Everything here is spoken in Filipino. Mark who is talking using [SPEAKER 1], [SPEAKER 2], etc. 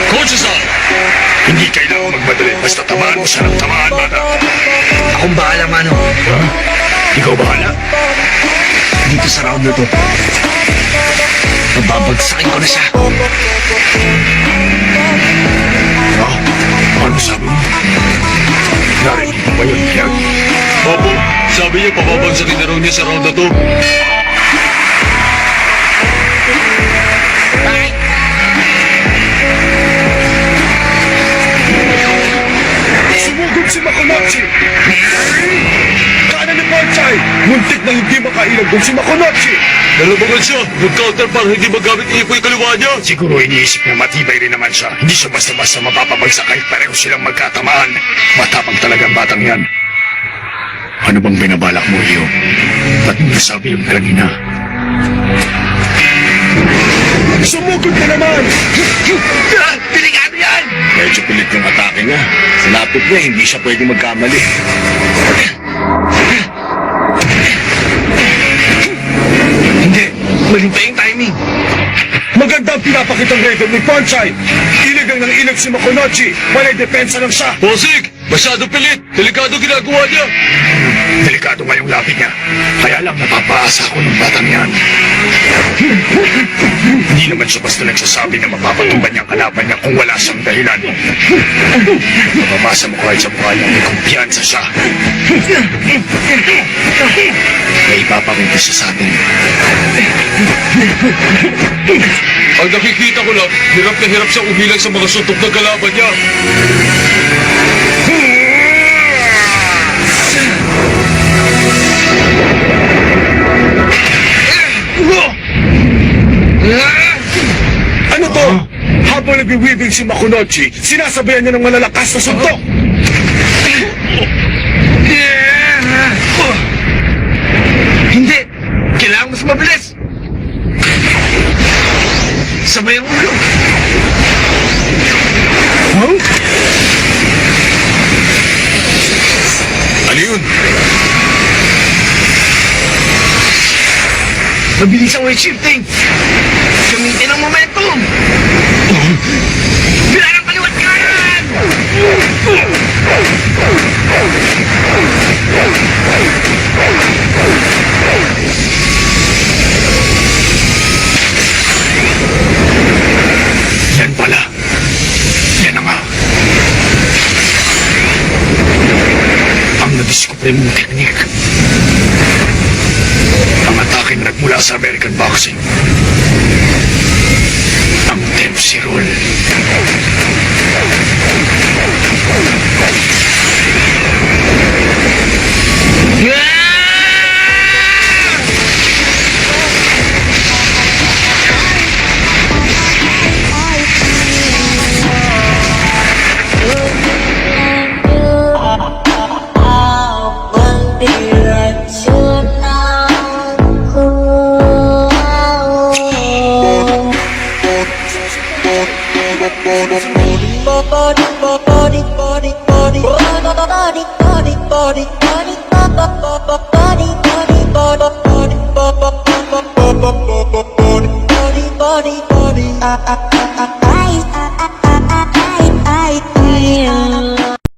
[SPEAKER 1] Coach-san! Hindi kailangan magmadali. Basta tamaan mo siya ng tamaan, bata.
[SPEAKER 2] Akong bahala, Mano.
[SPEAKER 1] Ha? Ikaw bahala?
[SPEAKER 2] Dito sa round na to. Pababagsakin ko na siya.
[SPEAKER 1] Ha? Ano sabi mo? Narinig mo ba yun, Miyagi?
[SPEAKER 3] Opo, sabi niya pababagsakin na raw niya sa round na to.
[SPEAKER 1] Sumugod si Makonachi! Kanan ni Panchay! Muntik na hindi makailag doon si Makonachi!
[SPEAKER 3] Nalabangan siya, nag-counter para hindi magamit ipoy kaliwa niya.
[SPEAKER 1] Siguro iniisip na matibay rin naman siya. Hindi siya basta-basta mapapabagsak kahit pareho silang magkatamaan. Matapang talaga ang batang yan. Ano bang binabalak mo, Leo? Ba't mo nasabi yung kanina? Sumugod ka naman!
[SPEAKER 2] Delikado yan!
[SPEAKER 1] Medyo pilit yung atake niya. Sa lapit niya, hindi siya pwedeng magkamali.
[SPEAKER 2] Hindi. Maling pa yung timing.
[SPEAKER 1] Maganda ang pinapakitang rhythm ni Panchay. Iligang ng ilag si Makonachi. Walay depensa lang siya.
[SPEAKER 3] Bossing, masyado pilit. Delikado ginagawa niya.
[SPEAKER 1] Delikado nga yung labi niya. Kaya lang napapaasa ako ng batang yan. Hindi naman siya basta nagsasabi na mapapatumban niya ang kalaban niya kung wala siyang dahilan. Mababasa mo kahit sa mukha niya may kumpiyansa siya. May ipapakwento siya sa atin.
[SPEAKER 3] Ang nakikita ko lang, hirap na hirap siyang umilag sa mga suntok na kalaban niya.
[SPEAKER 1] Ano to? Habang nagbiwibig si Makonachi, sinasabayan niya ng malalakas na suntok.
[SPEAKER 2] Hindi. Kailangan mas mabilis. Sabay ang ulo.
[SPEAKER 1] Huh?
[SPEAKER 3] Ano yun?
[SPEAKER 2] Mabilis ang weight shifting. Gamitin ang momentum. Bila ng kaliwat kanan.
[SPEAKER 1] Yan pala. Yan na nga. Ang nadiskubre mong teknik. Ang atake na nagmula sa American boxing. Ang Dempsey Roll.
[SPEAKER 4] Body,